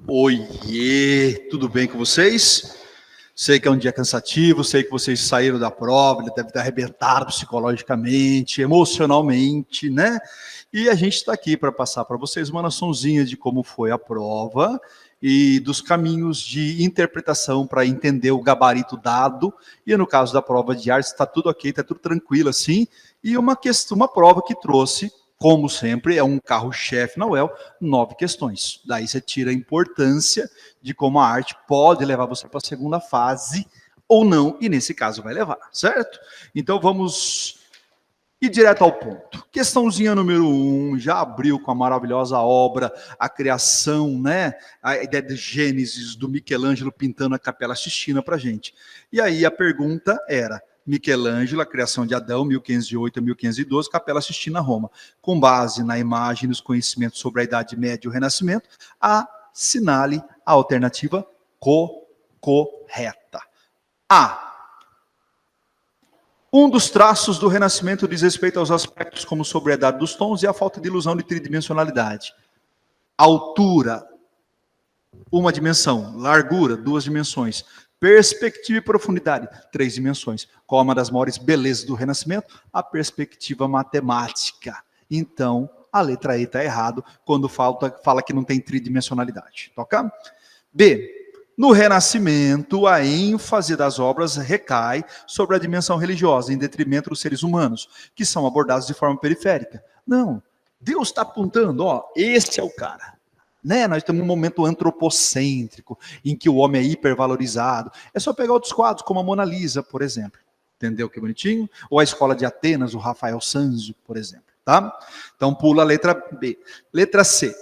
Oiê, tudo bem com vocês? Sei que é um dia cansativo, sei que vocês saíram da prova, deve estar arrebentado psicologicamente, emocionalmente, né? E a gente está aqui para passar para vocês uma noçãozinha de como foi a prova e dos caminhos de interpretação para entender o gabarito dado. E no caso da prova de artes, está tudo ok, está tudo tranquilo assim. E uma prova que trouxe, como sempre, é um carro-chefe na UEL, 9 questões. Daí você tira a importância de como a arte pode levar você para a segunda fase ou não, e nesse caso vai levar, certo? Então vamos ir direto ao ponto. Questãozinha número 1, já abriu com a maravilhosa obra, a criação, né? A ideia de Gênesis, do Michelangelo pintando a Capela Sistina para a gente. E aí a pergunta era: Michelangelo, a criação de Adão, 1508 a 1512, Capela Sistina, Roma. Com base na imagem e nos conhecimentos sobre a Idade Média e o Renascimento, assinale a alternativa correta. A. Um dos traços do Renascimento diz respeito aos aspectos como sobriedade dos tons e a falta de ilusão de tridimensionalidade. Altura, uma dimensão. Largura, 2 dimensões. Perspectiva e profundidade, 3 dimensões. Qual é uma das maiores belezas do Renascimento? A perspectiva matemática. Então, a letra E está errado quando fala que não tem tridimensionalidade. Toca? B. No Renascimento, a ênfase das obras recai sobre a dimensão religiosa, em detrimento dos seres humanos, que são abordados de forma periférica. Não, Deus está apontando, esse é o cara. Né? Nós temos um momento antropocêntrico, em que o homem é hipervalorizado. É só pegar outros quadros, como a Mona Lisa, por exemplo. Entendeu que bonitinho? Ou a Escola de Atenas, o Rafael Sanzio, por exemplo. Tá? Então pula a letra B. Letra C.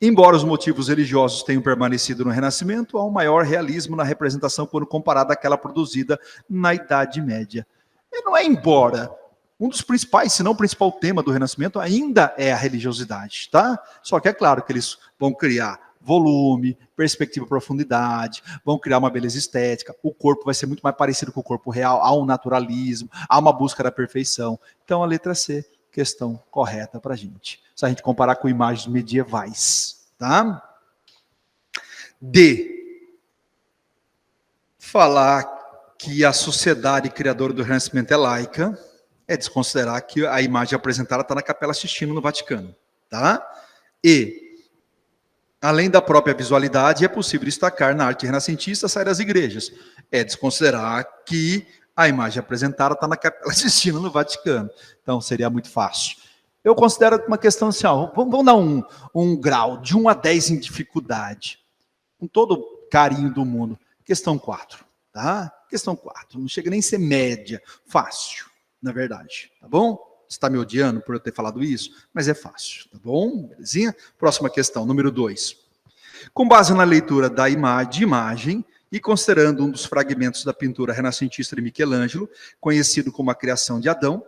Embora os motivos religiosos tenham permanecido no Renascimento, há um maior realismo na representação quando comparada àquela produzida na Idade Média. E não é embora. Um dos principais, se não o principal tema do Renascimento ainda é a religiosidade, tá? Só que é claro que eles vão criar volume, perspectiva, profundidade, vão criar uma beleza estética, o corpo vai ser muito mais parecido com o corpo real, há um naturalismo, há uma busca da perfeição. Então a letra C, questão correta para a gente. Se a gente comparar com imagens medievais, tá? D. Falar que a sociedade criadora do Renascimento é laica é desconsiderar que a imagem apresentada está na Capela Sistina, no Vaticano, tá? E, além da própria visualidade, é possível destacar na arte renascentista sair das igrejas. É desconsiderar que a imagem apresentada está na Capela Sistina, no Vaticano. Então, seria muito fácil. Eu considero uma questão assim, vamos dar um grau de 1 a 10 em dificuldade, com todo o carinho do mundo. Questão 4, tá? Questão 4, não chega nem a ser média, fácil, na verdade, tá bom? Você está me odiando por eu ter falado isso? Mas é fácil, tá bom? Belezinha? Próxima questão, número 2. Com base na leitura da imagem e considerando um dos fragmentos da pintura renascentista de Michelangelo, conhecido como a criação de Adão,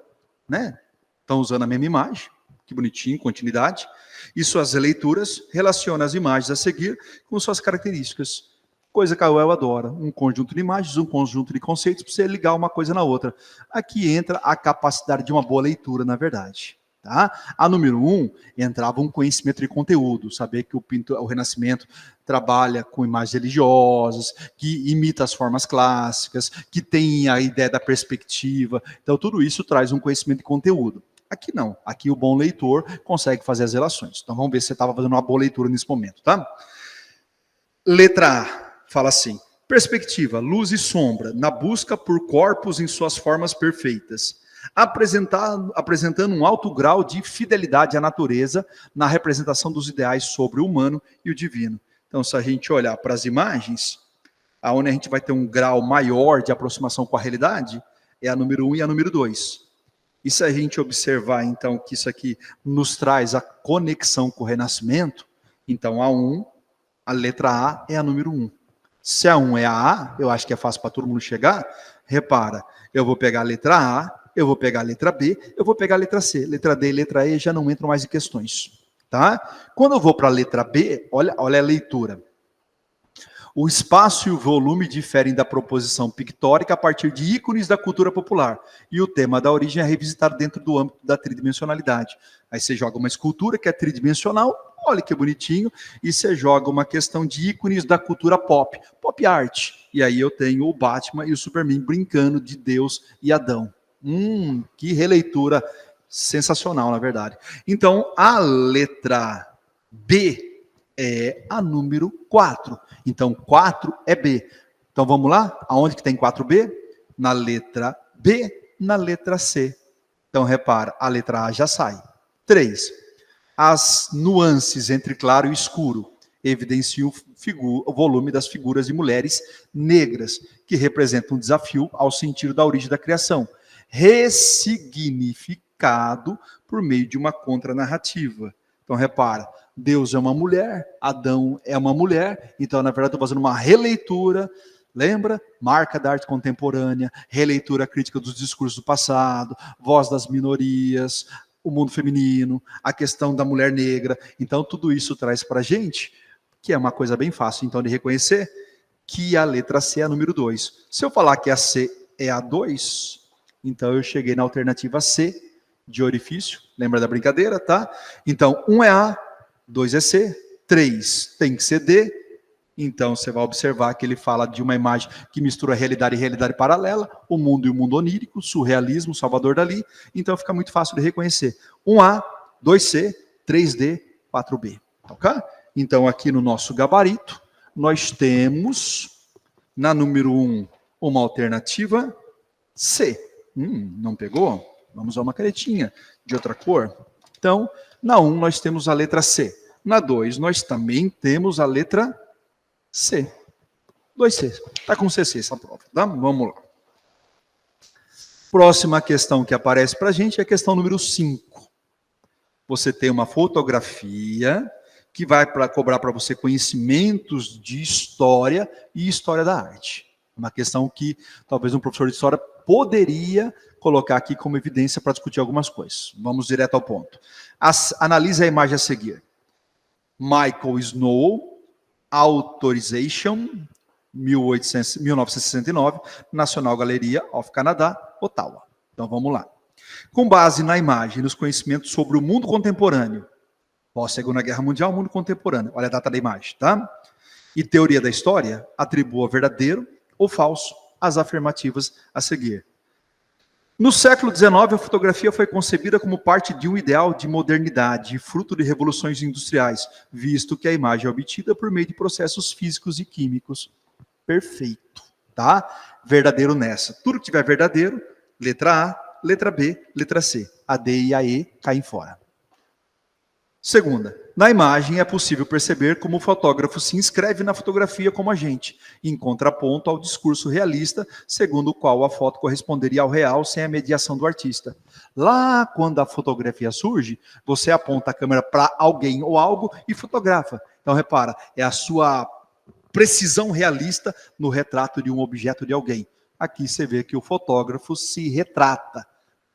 né? Estão usando a mesma imagem, que bonitinho, continuidade. E suas leituras relacionam as imagens a seguir com suas características. Coisa que a UEL adora. Um conjunto de imagens, um conjunto de conceitos, para você ligar uma coisa na outra. Aqui entra a capacidade de uma boa leitura, na verdade. Tá? A número 1 entrava um conhecimento de conteúdo, saber que o Renascimento trabalha com imagens religiosas, que imita as formas clássicas, que tem a ideia da perspectiva. Então, tudo isso traz um conhecimento de conteúdo. Aqui não. Aqui o bom leitor consegue fazer as relações. Então, vamos ver se você estava fazendo uma boa leitura nesse momento. Tá? Letra A. Fala assim: perspectiva, luz e sombra, na busca por corpos em suas formas perfeitas, apresentando um alto grau de fidelidade à natureza na representação dos ideais sobre o humano e o divino. Então, se a gente olhar para as imagens, aonde a gente vai ter um grau maior de aproximação com a realidade, é a número 1 e a número 2. E se a gente observar, então, que isso aqui nos traz a conexão com o Renascimento, então a letra A é a número 1. Se a 1 é a A, eu acho que é fácil para todo mundo chegar. Repara, eu vou pegar a letra A, eu vou pegar a letra B, eu vou pegar a letra C. Letra D e letra E já não entram mais em questões. Tá? Quando eu vou para a letra B, olha a leitura. O espaço e o volume diferem da proposição pictórica a partir de ícones da cultura popular. E o tema da origem é revisitado dentro do âmbito da tridimensionalidade. Aí você joga uma escultura que é tridimensional, Olha que bonitinho. E você joga uma questão de ícones da cultura pop, pop art. E aí eu tenho o Batman e o Superman brincando de Deus e Adão. Que releitura sensacional, na verdade. Então, a letra B é a número 4. Então, 4 é B. Então, vamos lá? Aonde que tem 4B? Na letra B, na letra C. Então, repara, a letra A já sai. 3. As nuances entre claro e escuro evidenciam o volume das figuras de mulheres negras, que representam um desafio ao sentido da origem da criação, ressignificado por meio de uma contranarrativa. Então, repara, Deus é uma mulher, Adão é uma mulher, então, na verdade, estou fazendo uma releitura. Lembra? Marca da arte contemporânea, releitura crítica dos discursos do passado, voz das minorias, o mundo feminino, a questão da mulher negra. Então, tudo isso traz para a gente, que é uma coisa bem fácil, então, de reconhecer, que a letra C é a número 2. Se eu falar que a C é a 2, então eu cheguei na alternativa C, de orifício. Lembra da brincadeira, tá? Então, 1 é A, 2 é C, 3 tem que ser D. Então, você vai observar que ele fala de uma imagem que mistura realidade e realidade paralela, o mundo e o mundo onírico, surrealismo, Salvador Dalí. Então, fica muito fácil de reconhecer. 1A, 2C, 3D, 4B. Ok? Então, aqui no nosso gabarito, nós temos, na número 1, uma alternativa C. Não pegou? Vamos usar uma canetinha de outra cor. Então, na 1, nós temos a letra C. Na 2, nós também temos a letra C. 2C. Está com CC essa prova, tá? Vamos lá. Próxima questão que aparece para a gente é a questão número 5. Você tem uma fotografia que vai cobrar para você conhecimentos de história e história da arte. Uma questão que talvez um professor de história poderia colocar aqui como evidência para discutir algumas coisas. Vamos direto ao ponto. Analise a imagem a seguir. Michael Snow, Authorization, 1969, National Gallery of Canada, Ottawa. Então vamos lá. Com base na imagem e nos conhecimentos sobre o mundo contemporâneo, pós-Segunda Guerra Mundial, mundo contemporâneo, olha a data da imagem, tá? E teoria da história, atribua verdadeiro ou falso as afirmativas a seguir. No século XIX, a fotografia foi concebida como parte de um ideal de modernidade, fruto de revoluções industriais, visto que a imagem é obtida por meio de processos físicos e químicos. Perfeito, tá? Verdadeiro nessa. Tudo que tiver verdadeiro, letra A, letra B, letra C. A D e a E caem fora. Segunda, na imagem é possível perceber como o fotógrafo se inscreve na fotografia como agente, em contraponto ao discurso realista, segundo o qual a foto corresponderia ao real sem a mediação do artista. Lá, quando a fotografia surge, você aponta a câmera para alguém ou algo e fotografa. Então, repara, é a sua precisão realista no retrato de um objeto de alguém. Aqui você vê que o fotógrafo se retrata.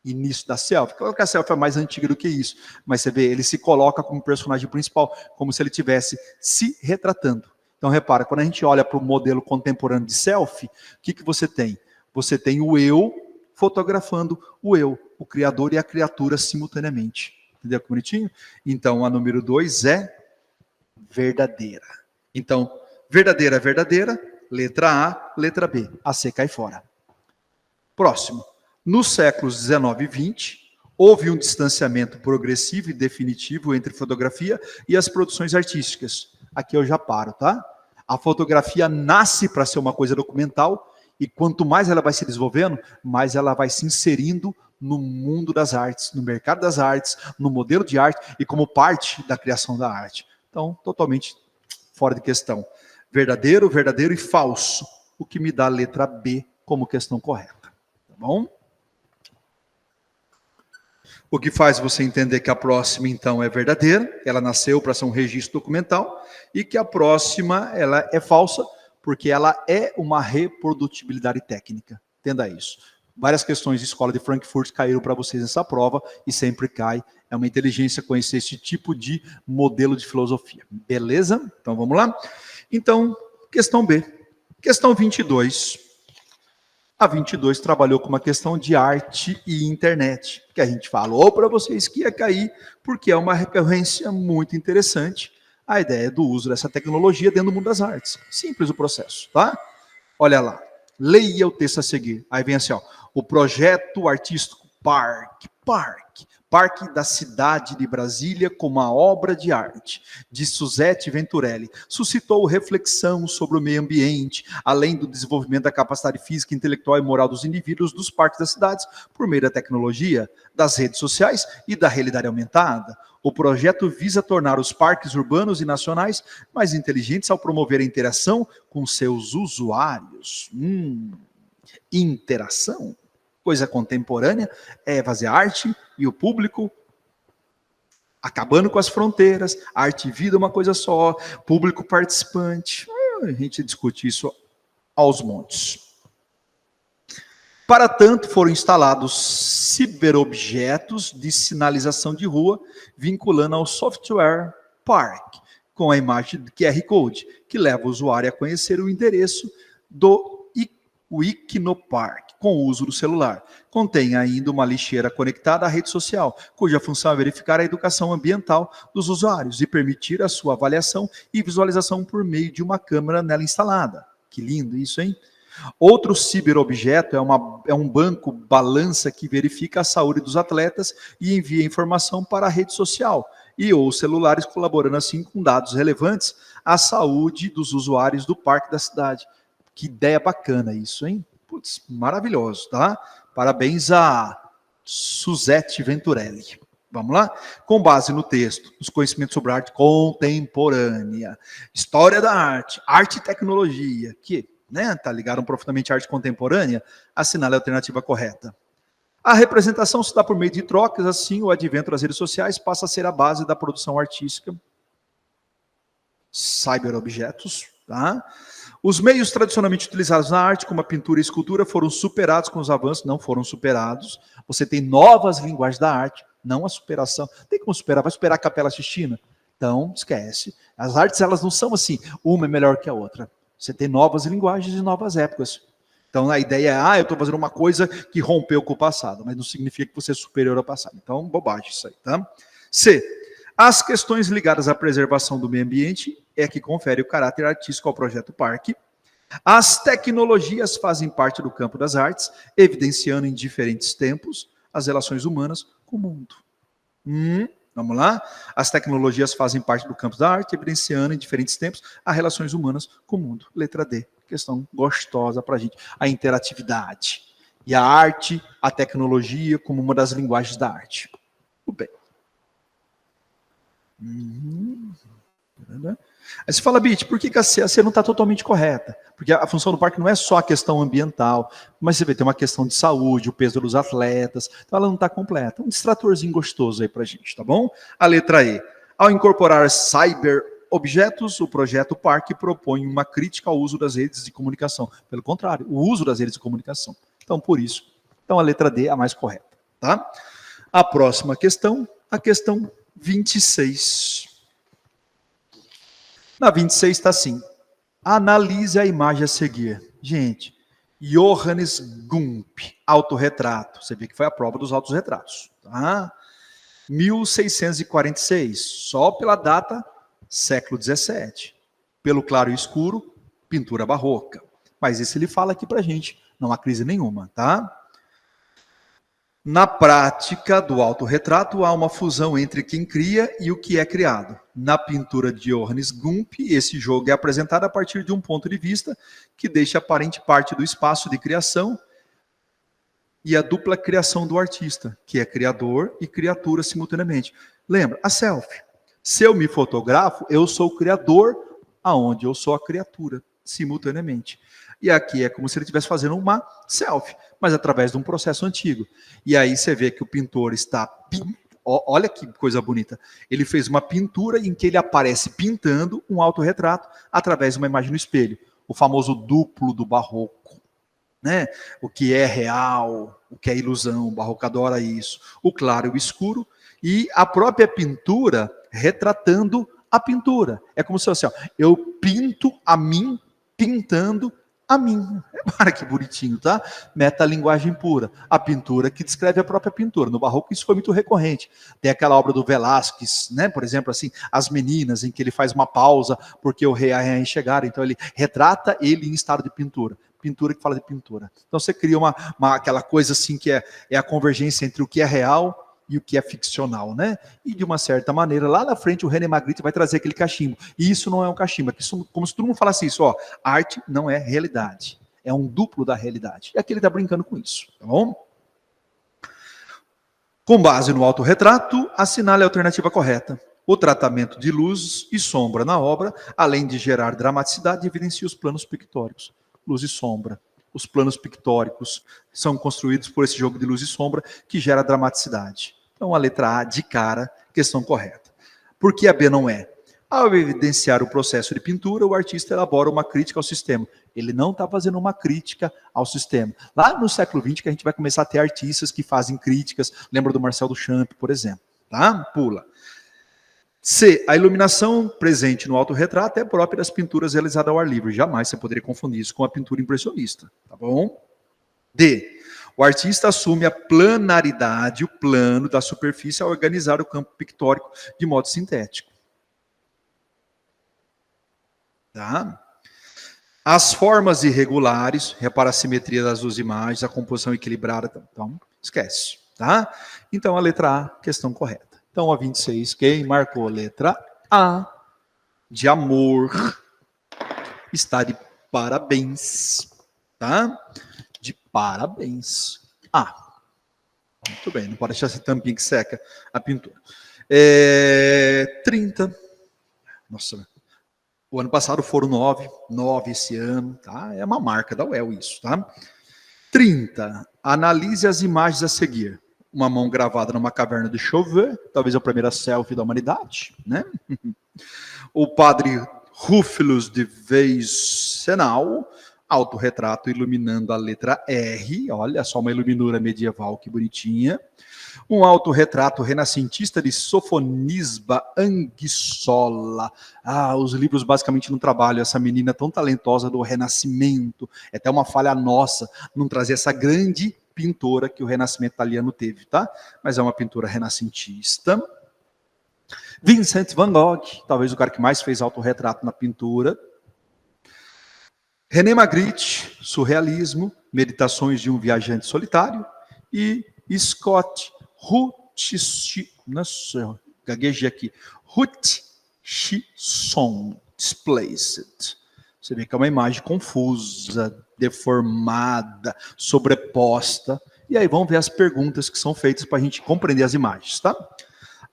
Início da selfie. Claro que a selfie é mais antiga do que isso, mas você vê, ele se coloca como personagem principal, como se ele estivesse se retratando. Então, repara, quando a gente olha para o modelo contemporâneo de selfie, o que você tem? Você tem o eu fotografando o eu, o criador e a criatura simultaneamente. Entendeu que bonitinho? Então, a número 2 é verdadeira. Então, verdadeira é verdadeira, letra A, letra B. A C cai fora. Próximo. Nos séculos 19 e 20, houve um distanciamento progressivo e definitivo entre fotografia e as produções artísticas. Aqui eu já paro, tá? A fotografia nasce para ser uma coisa documental e quanto mais ela vai se desenvolvendo, mais ela vai se inserindo no mundo das artes, no mercado das artes, no modelo de arte e como parte da criação da arte. Então, totalmente fora de questão. Verdadeiro, verdadeiro e falso, o que me dá a letra B como questão correta. Tá bom? O que faz você entender que a próxima, então, é verdadeira, ela nasceu para ser um registro documental, e que a próxima, ela é falsa, porque ela é uma reprodutibilidade técnica. Entenda isso. Várias questões de escola de Frankfurt caíram para vocês nessa prova, e sempre cai. É uma inteligência conhecer esse tipo de modelo de filosofia. Beleza? Então, vamos lá? Então, questão B. Questão 22. A 22 trabalhou com uma questão de arte e internet, que a gente falou para vocês que ia cair, porque é uma recorrência muito interessante, a ideia do uso dessa tecnologia dentro do mundo das artes. Simples o processo, tá? Olha lá, leia o texto a seguir. Aí vem assim, ó, o projeto artístico Parque da cidade de Brasília como uma obra de arte, de Suzette Venturelli, suscitou reflexão sobre o meio ambiente, além do desenvolvimento da capacidade física, intelectual e moral dos indivíduos dos parques das cidades, por meio da tecnologia, das redes sociais e da realidade aumentada. O projeto visa tornar os parques urbanos e nacionais mais inteligentes ao promover a interação com seus usuários. Interação? Coisa contemporânea é fazer arte e o público acabando com as fronteiras, arte e vida é uma coisa só, público participante. A gente discute isso aos montes. Para tanto, foram instalados ciberobjetos de sinalização de rua, vinculando ao software Park, com a imagem de QR Code, que leva o usuário a conhecer o endereço do Wikinopark, com o uso do celular. Contém ainda uma lixeira conectada à rede social, cuja função é verificar a educação ambiental dos usuários e permitir a sua avaliação e visualização por meio de uma câmera nela instalada. Que lindo isso, hein? Outro ciberobjeto é um banco balança que verifica a saúde dos atletas e envia informação para a rede social, e ou celulares colaborando assim com dados relevantes à saúde dos usuários do parque da cidade. Que ideia bacana isso, hein? Putz, maravilhoso, tá? Parabéns a Suzette Venturelli. Vamos lá? Com base no texto, os conhecimentos sobre arte contemporânea, história da arte e tecnologia, que, né, tá ligado profundamente à arte contemporânea, assinale a alternativa correta. A representação se dá por meio de trocas, assim o advento das redes sociais passa a ser a base da produção artística. Cyberobjetos, tá? Os meios tradicionalmente utilizados na arte, como a pintura e a escultura, foram superados com os avanços, não foram superados. Você tem novas linguagens da arte, não a superação. Tem como superar? Vai superar a Capela Sistina? Então, esquece. As artes, elas não são assim, uma é melhor que a outra. Você tem novas linguagens e novas épocas. Então, a ideia é, eu estou fazendo uma coisa que rompeu com o passado, mas não significa que você é superior ao passado. Então, bobagem isso aí, tá? C. As questões ligadas à preservação do meio ambiente é que confere o caráter artístico ao projeto Parque. As tecnologias fazem parte do campo das artes, evidenciando em diferentes tempos as relações humanas com o mundo. Vamos lá? As tecnologias fazem parte do campo da arte, evidenciando em diferentes tempos as relações humanas com o mundo. Letra D, questão gostosa para a gente. A interatividade. E a arte, a tecnologia como uma das linguagens da arte. Tudo bem. Aí você fala, Bit, por que a C não está totalmente correta? Porque a função do parque não é só a questão ambiental, mas você vê, tem uma questão de saúde, o peso dos atletas, então ela não está completa. Um distratorzinho gostoso aí pra gente, tá bom? A letra E. Ao incorporar cyber-objetos, o projeto Parque propõe uma crítica ao uso das redes de comunicação. Pelo contrário, o uso das redes de comunicação. Então, por isso. Então, a letra D é a mais correta, tá? A próxima questão, a questão 26. Na 26 está assim. Analise a imagem a seguir. Gente, Johannes Gump, autorretrato. Você vê que foi a prova dos autorretratos. Tá? 1646, só pela data, século XVII. Pelo claro e escuro, pintura barroca. Mas isso ele fala aqui pra gente. Não há crise nenhuma, tá? Na prática do autorretrato, há uma fusão entre quem cria e o que é criado. Na pintura de Johannes Gump, esse jogo é apresentado a partir de um ponto de vista que deixa aparente parte do espaço de criação e a dupla criação do artista, que é criador e criatura simultaneamente. Lembra? A selfie. Se eu me fotografo, eu sou o criador, aonde eu sou a criatura, simultaneamente. E aqui é como se ele estivesse fazendo uma selfie, mas através de um processo antigo. E aí você vê que o pintor está... Olha que coisa bonita. Ele fez uma pintura em que ele aparece pintando um autorretrato através de uma imagem no espelho. O famoso duplo do barroco. Né? O que é real, o que é ilusão, o barroco adora isso. O claro e o escuro. E a própria pintura retratando a pintura. É como se fosse, ó, eu pinto a mim pintando a mim. Repara que bonitinho, tá? Metalinguagem pura. A pintura que descreve a própria pintura. No Barroco isso foi muito recorrente. Tem aquela obra do Velázquez, né? Por exemplo, assim, As Meninas, em que ele faz uma pausa porque o rei e a rainha chegaram. Então ele retrata ele em estado de pintura. Pintura que fala de pintura. Então você cria aquela coisa assim que é a convergência entre o que é real e o que é ficcional, né? E de uma certa maneira, lá na frente, o René Magritte vai trazer aquele cachimbo. E isso não é um cachimbo, como se todo mundo falasse isso, ó, arte não é realidade, é um duplo da realidade. E aqui ele está brincando com isso, tá bom? Com base no autorretrato, assinale a alternativa correta. O tratamento de luz e sombra na obra, além de gerar dramaticidade, evidencia os planos pictóricos. Luz e sombra. Os planos pictóricos são construídos por esse jogo de luz e sombra que gera dramaticidade. Então, a letra A, de cara, questão correta. Por que a B não é? Ao evidenciar o processo de pintura, o artista elabora uma crítica ao sistema. Ele não está fazendo uma crítica ao sistema. Lá no século XX que a gente vai começar a ter artistas que fazem críticas. Lembra do Marcel Duchamp, por exemplo. Tá? Pula. C. A iluminação presente no autorretrato é própria das pinturas realizadas ao ar livre. Jamais você poderia confundir isso com a pintura impressionista. Tá bom? D. O artista assume a planaridade, o plano da superfície ao organizar o campo pictórico de modo sintético. Tá? As formas irregulares, repara a simetria das duas imagens, a composição equilibrada. Então, esquece. Tá? Então, a letra A, questão correta. Então, a 26, quem marcou a letra A, de amor, está de parabéns, tá? De parabéns. Muito bem, não pode deixar essa tampinha que seca a pintura. 30. Nossa, o ano passado foram 9 esse ano, tá? É uma marca da UEL isso, tá? 30. Analise as imagens a seguir. Uma mão gravada numa caverna de Chauvet, talvez a primeira selfie da humanidade, né? O padre Rúfilus de Weizenau, autorretrato iluminando a letra R, olha só uma iluminura medieval, que bonitinha. Um autorretrato renascentista de Sofonisba Anguissola. Os livros basicamente não trabalham essa menina tão talentosa do Renascimento. É até uma falha nossa não trazer essa grande pintora que o Renascimento italiano teve, tá? Mas é uma pintura renascentista. Vincent van Gogh, talvez o cara que mais fez autorretrato na pintura. René Magritte, surrealismo, meditações de um viajante solitário. E Scott Hutchison, gaguejei aqui, Hutchison, Displaced. Você vê que é uma imagem confusa, deformada, sobreposta. E aí vamos ver as perguntas que são feitas para a gente compreender as imagens, tá?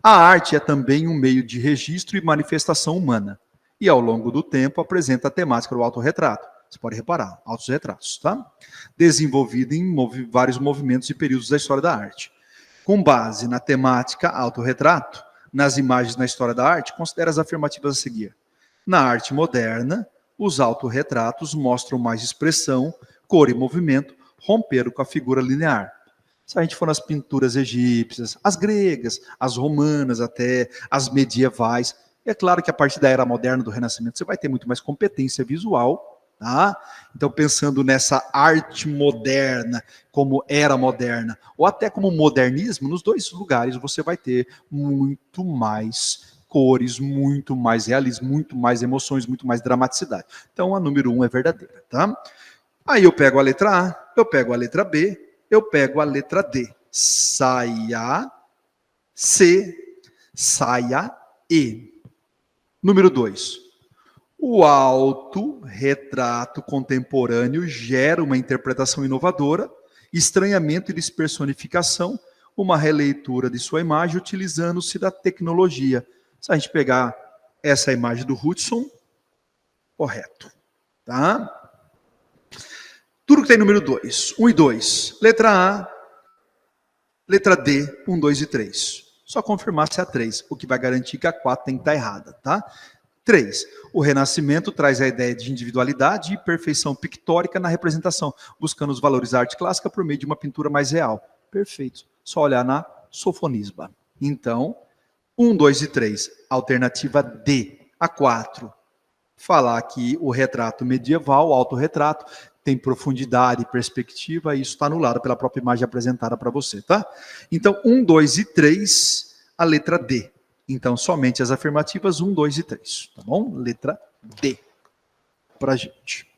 A arte é também um meio de registro e manifestação humana. E ao longo do tempo apresenta a temática do autorretrato. Você pode reparar, autorretratos, tá? Desenvolvido em vários movimentos e períodos da história da arte. Com base na temática autorretrato, nas imagens na história da arte, considere as afirmativas a seguir. Na arte moderna, os autorretratos mostram mais expressão, cor e movimento, romperam com a figura linear. Se a gente for nas pinturas egípcias, as gregas, as romanas até, as medievais, é claro que a partir da era moderna, do Renascimento, você vai ter muito mais competência visual, tá? Então, pensando nessa arte moderna, como era moderna, ou até como modernismo, nos dois lugares você vai ter muito mais cores, muito mais realismo, muito mais emoções, muito mais dramaticidade. Então, a número 1 é verdadeira, tá? Aí eu pego a letra A, eu pego a letra B, eu pego a letra D. Saia, C, saia, E. Número 2. O autorretrato contemporâneo gera uma interpretação inovadora, estranhamento e despersonificação, uma releitura de sua imagem utilizando-se da tecnologia. Se a gente pegar essa imagem do Hudson, correto. Tá? Tudo que tem número 2. 1 e 2. Letra A, letra D, 1, 2 e 3. Só confirmar se é a 3, o que vai garantir que a 4 tem que estar errada. Tá? 3. O Renascimento traz a ideia de individualidade e perfeição pictórica na representação, buscando os valores da arte clássica por meio de uma pintura mais real. Perfeito. Só olhar na Sofonisba. Então, 1, 2 e 3. Alternativa D. A 4. Falar que o retrato medieval, o autorretrato, tem profundidade e perspectiva, isso está anulado pela própria imagem apresentada para você, tá? Então, 1, 2 e 3, a letra D. Então, somente as afirmativas 1, 2 e 3, tá bom? Letra D para a gente.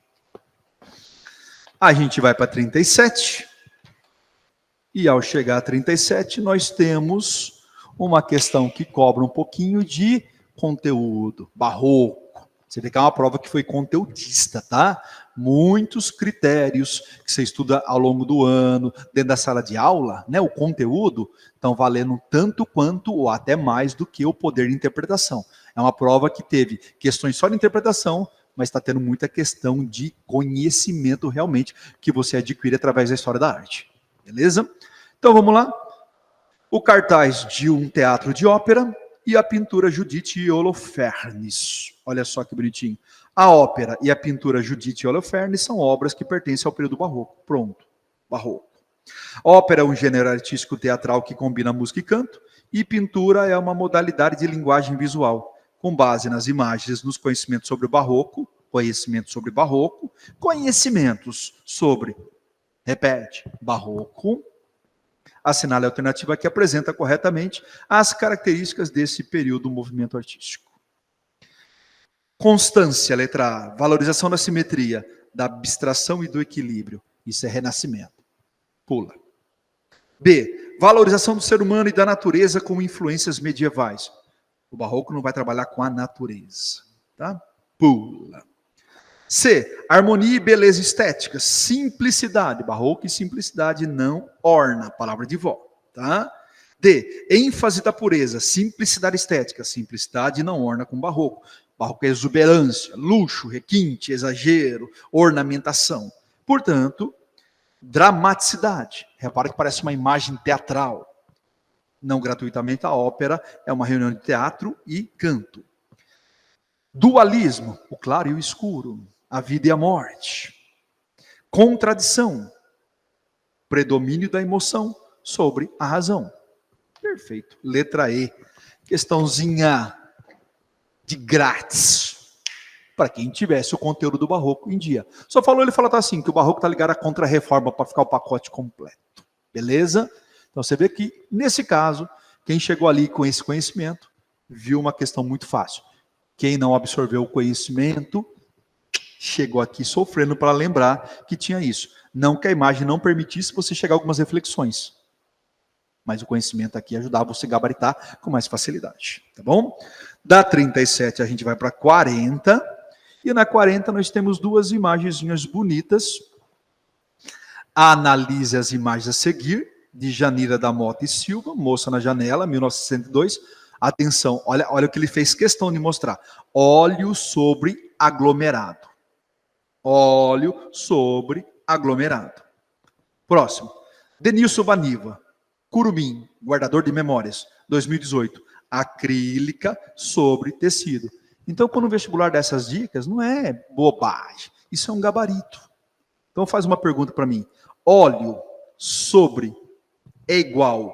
A gente vai para 37. E ao chegar a 37, nós temos uma questão que cobra um pouquinho de conteúdo, barroco. Você vê que é uma prova que foi conteudista, tá? Muitos critérios que você estuda ao longo do ano, dentro da sala de aula, né? O conteúdo estão valendo tanto quanto ou até mais do que o poder de interpretação. É uma prova que teve questões só de interpretação, mas está tendo muita questão de conhecimento realmente que você adquire através da história da arte. Beleza? Então vamos lá. O cartaz de um teatro de ópera e a pintura Judith e Holofernes. Olha só que bonitinho. A ópera e a pintura Judith e Holofernes são obras que pertencem ao período barroco. Pronto, barroco. Ópera é um gênero artístico teatral que combina música e canto, e pintura é uma modalidade de linguagem visual, com base nas imagens, nos conhecimentos sobre o barroco, conhecimentos sobre, repete, barroco. Assinale a alternativa que apresenta corretamente as características desse período do movimento artístico. Constância, letra A. Valorização da simetria, da abstração e do equilíbrio. Isso é renascimento. Pula. B. Valorização do ser humano e da natureza com influências medievais. O barroco não vai trabalhar com a natureza. Tá? Pula. C. Harmonia e beleza estética. Simplicidade. Barroco e simplicidade não orna. Palavra de vó. Tá? D. ênfase da pureza. Simplicidade estética. Simplicidade não orna com barroco. Barroco é exuberância, luxo, requinte, exagero, ornamentação. Portanto, dramaticidade. Repara que parece uma imagem teatral. Não gratuitamente, a ópera é uma reunião de teatro e canto. Dualismo, o claro e o escuro, a vida e a morte. Contradição, predomínio da emoção sobre a razão. Perfeito. Letra E, questãozinha de grátis, para quem tivesse o conteúdo do barroco em dia. Só falou, ele fala assim, que o barroco está ligado à contra-reforma para ficar o pacote completo. Beleza? Então você vê que, nesse caso, quem chegou ali com esse conhecimento, viu uma questão muito fácil. Quem não absorveu o conhecimento, chegou aqui sofrendo para lembrar que tinha isso. Não que a imagem não permitisse você chegar a algumas reflexões. Mas o conhecimento aqui ajudava você a gabaritar com mais facilidade. Tá bom? Da 37 a gente vai para 40. E na 40 nós temos duas imagenzinhas bonitas. Analise as imagens a seguir, de Janira da Mota e Silva, Moça na Janela, 1962. Atenção, olha o que ele fez questão de mostrar. Óleo sobre aglomerado. Óleo sobre aglomerado. Próximo. Denilson Baniva. Curumim, guardador de memórias, 2018. Acrílica sobre tecido. Então, quando o vestibular dá essas dicas, não é bobagem. Isso é um gabarito. Então, faz uma pergunta para mim. Óleo sobre é igual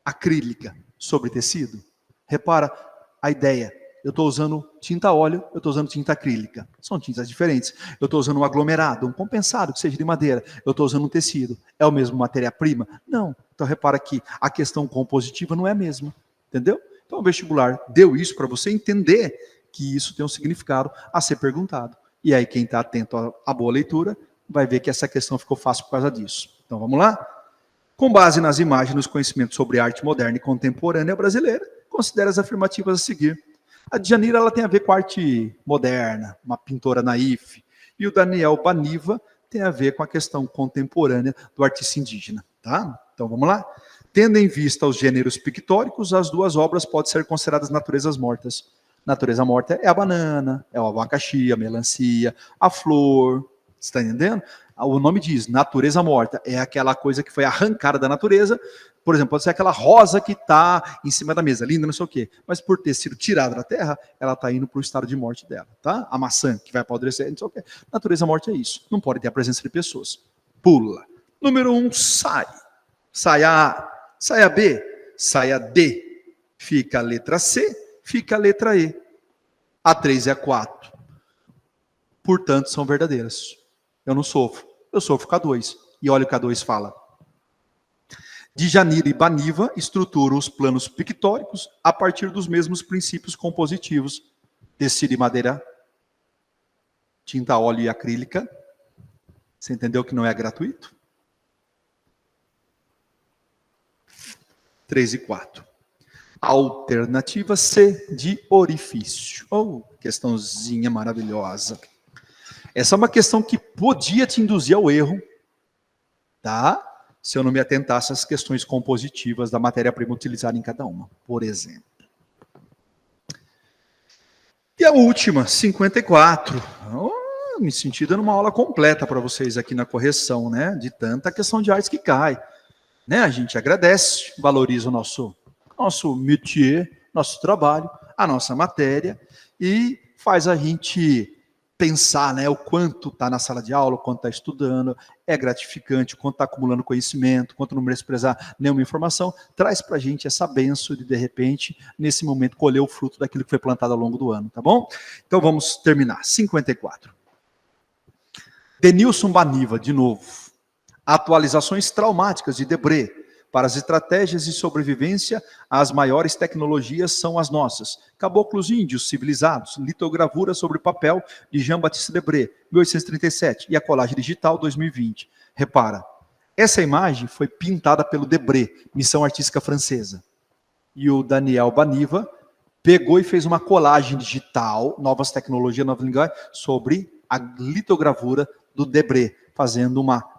acrílica sobre tecido? Repara a ideia. Eu estou usando tinta óleo, eu estou usando tinta acrílica. São tintas diferentes. Eu estou usando um aglomerado, um compensado, que seja de madeira. Eu estou usando um tecido. É o mesmo matéria-prima? Não. Então, repara que a questão compositiva não é a mesma. Entendeu? Então, o vestibular deu isso para você entender que isso tem um significado a ser perguntado. E aí, quem está atento à boa leitura, vai ver que essa questão ficou fácil por causa disso. Então, vamos lá? Com base nas imagens e nos conhecimentos sobre arte moderna e contemporânea brasileira, considere as afirmativas a seguir. A Djanira, ela tem a ver com arte moderna, uma pintora naif. E o Daniel Baniva tem a ver com a questão contemporânea do artista indígena. Tá? Então, vamos lá? Tendo em vista os gêneros pictóricos, as duas obras podem ser consideradas naturezas mortas. Natureza morta é a banana, é o abacaxi, a melancia, a flor. Você está entendendo? O nome diz, natureza morta. É aquela coisa que foi arrancada da natureza. Por exemplo, pode ser aquela rosa que está em cima da mesa, linda, não sei o quê. Mas por ter sido tirada da terra, ela está indo para o estado de morte dela. Tá? A maçã que vai apodrecer, não sei o quê. Natureza morta é isso. Não pode ter a presença de pessoas. Pula. Número 1, sai. Saia A. Saia B. Saia D. Fica a letra C. Fica a letra E. A 3 e a 4. Portanto, são verdadeiras. Eu não sofro. eu sofro K2. E olha o que K2 fala. Djanira e Baniva estruturam os planos pictóricos a partir dos mesmos princípios compositivos. Tecido e madeira, tinta, óleo e acrílica. Você entendeu que não é gratuito? 3 e 4. Alternativa C, de orifício. Oh, questãozinha maravilhosa. Essa é uma questão que podia te induzir ao erro, tá? Se eu não me atentasse às questões compositivas da matéria-prima utilizada em cada uma, por exemplo. E a última, 54. Oh, me senti dando uma aula completa para vocês aqui na correção, né? De tanta questão de artes que cai. Né? A gente agradece, valoriza o nosso métier, nosso trabalho, a nossa matéria, e faz a gente pensar, né, o quanto está na sala de aula, o quanto está estudando, é gratificante, o quanto está acumulando conhecimento, o quanto não desprezar nenhuma informação, traz para a gente essa benção de repente, nesse momento, colher o fruto daquilo que foi plantado ao longo do ano, tá bom? Então vamos terminar. 54. Denilson Baniva, de novo. Atualizações traumáticas de Debré. Para as estratégias de sobrevivência, as maiores tecnologias são as nossas. Caboclos índios civilizados, litogravura sobre papel de Jean-Baptiste Debré, 1837, e a colagem digital, 2020. Repara, essa imagem foi pintada pelo Debré, missão artística francesa. E o Daniel Baniva pegou e fez uma colagem digital, novas tecnologias, nova linguagem, sobre a litogravura do Debré, fazendo uma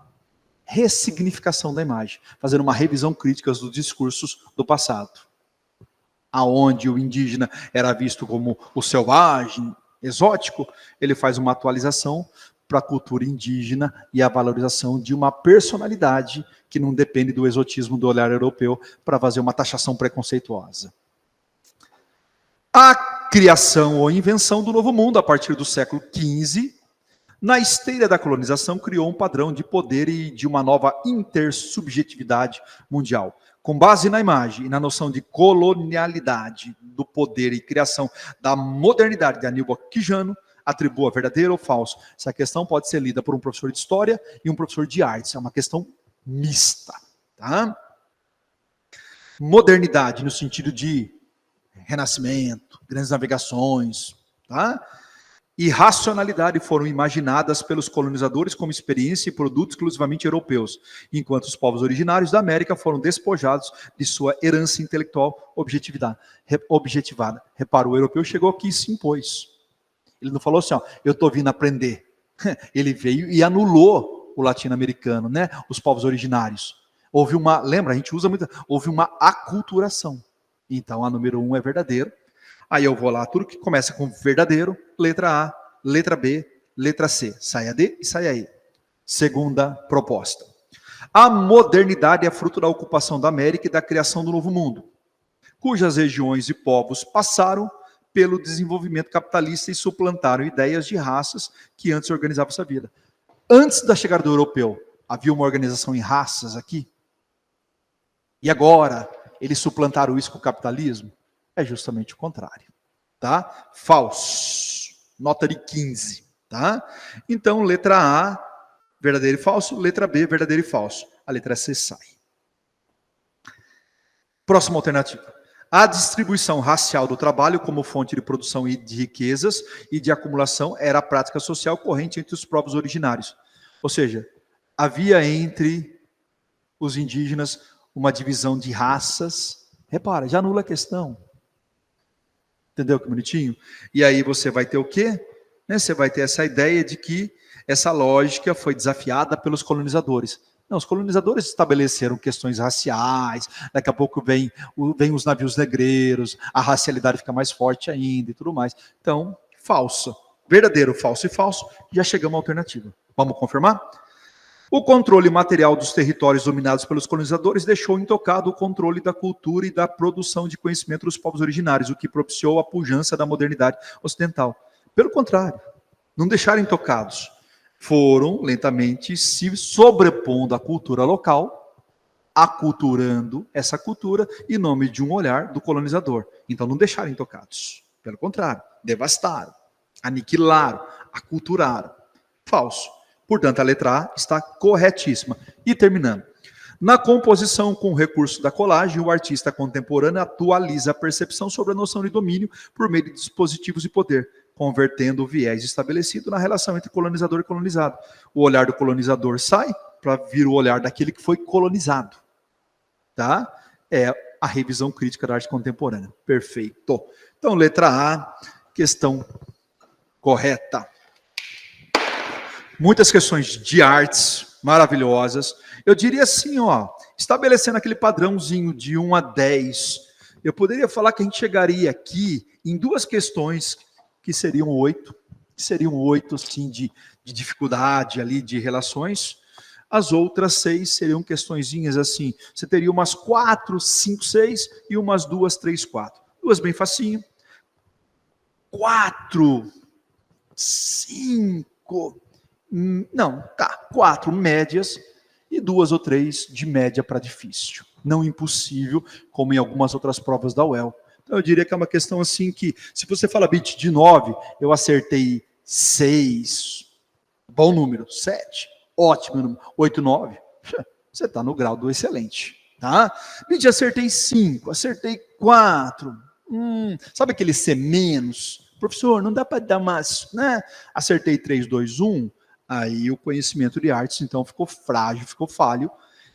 ressignificação da imagem, fazendo uma revisão crítica dos discursos do passado. Aonde o indígena era visto como o selvagem, exótico, ele faz uma atualização para a cultura indígena e a valorização de uma personalidade que não depende do exotismo do olhar europeu para fazer uma taxação preconceituosa. A criação ou invenção do Novo Mundo, a partir do século XV, na esteira da colonização, criou um padrão de poder e de uma nova intersubjetividade mundial. Com base na imagem e na noção de colonialidade do poder e criação da modernidade de Aníbal Quijano, atribua verdadeiro ou falso. Essa questão pode ser lida por um professor de história e um professor de artes. É uma questão mista. Tá? Modernidade no sentido de renascimento, grandes navegações, tá? E racionalidade foram imaginadas pelos colonizadores como experiência e produto exclusivamente europeus, enquanto os povos originários da América foram despojados de sua herança intelectual objetivada. Repara, o europeu chegou aqui e se impôs. Ele não falou assim, ó, eu estou vindo aprender. Ele veio e anulou o latino-americano, né? Os povos originários. Houve uma, lembra, a gente usa muito, houve uma aculturação. Então, a número 1 é verdadeiro. Aí eu vou lá, tudo que começa com verdadeiro, letra A, letra B, letra C. Sai a D e sai a E. Segunda proposta. A modernidade é fruto da ocupação da América e da criação do Novo Mundo, cujas regiões e povos passaram pelo desenvolvimento capitalista e suplantaram ideias de raças que antes organizavam essa vida. Antes da chegada do europeu, havia uma organização em raças aqui? E agora, eles suplantaram isso com o capitalismo? É justamente o contrário, tá? Falso. Nota de 15, tá? Então, letra A, verdadeiro e falso. Letra B, verdadeiro e falso. A letra C sai. Próxima alternativa. A distribuição racial do trabalho como fonte de produção e de riquezas e de acumulação era a prática social corrente entre os povos originários. Ou seja, havia entre os indígenas uma divisão de raças. Repara, já anula a questão. Entendeu que bonitinho? E aí você vai ter o quê? Você vai ter essa ideia de que essa lógica foi desafiada pelos colonizadores. Não, os colonizadores estabeleceram questões raciais, daqui a pouco vem os navios negreiros, a racialidade fica mais forte ainda e tudo mais. Então, falso. Verdadeiro, falso e falso, já chegamos à alternativa. Vamos confirmar? O controle material dos territórios dominados pelos colonizadores deixou intocado o controle da cultura e da produção de conhecimento dos povos originários, o que propiciou a pujança da modernidade ocidental. Pelo contrário, não deixaram intocados. Foram lentamente se sobrepondo à cultura local, aculturando essa cultura em nome de um olhar do colonizador. Então não deixaram intocados. Pelo contrário, devastaram, aniquilaram, aculturaram. Falso. Portanto, a letra A está corretíssima. E terminando. Na composição com o recurso da colagem, o artista contemporâneo atualiza a percepção sobre a noção de domínio por meio de dispositivos de poder, convertendo o viés estabelecido na relação entre colonizador e colonizado. O olhar do colonizador sai para vir o olhar daquele que foi colonizado. Tá? É a revisão crítica da arte contemporânea. Perfeito. Então, letra A, questão correta. Muitas questões de artes maravilhosas. Eu diria assim, ó, estabelecendo aquele padrãozinho de 1 a 10, eu poderia falar que a gente chegaria aqui em duas questões que seriam 8, assim, de dificuldade ali, de relações. As outras 6 seriam questõezinhas assim, você teria umas 4, 5, 6 e umas 2, 3, 4. Duas bem facinho. 4, 5, não, tá, 4 médias e 2 ou 3 de média para difícil. Não impossível, como em algumas outras provas da UEL. Então eu diria que é uma questão assim que, se você fala bit de 9, eu acertei 6, bom número, 7, ótimo número, 8, 9, você está no grau do excelente. Tá? Bit, acertei 5, acertei 4, sabe aquele C menos? Professor, não dá para dar mais, né? Acertei 3, 2, 1, aí o conhecimento de artes, então, ficou frágil, ficou falho,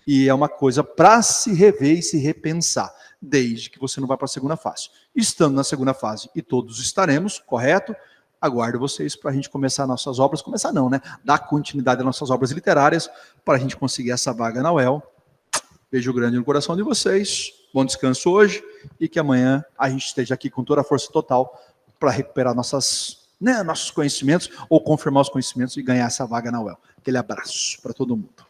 e é uma coisa para se rever e se repensar, desde que você não vá para a segunda fase. Estando na segunda fase, e todos estaremos, correto? Aguardo vocês para a gente começar nossas obras, começar não, né? Dar continuidade às nossas obras literárias, para a gente conseguir essa vaga na UEL. Beijo grande no coração de vocês, bom descanso hoje, e que amanhã a gente esteja aqui com toda a força total para recuperar nossos conhecimentos ou confirmar os conhecimentos e ganhar essa vaga na UEL. Aquele abraço para todo mundo.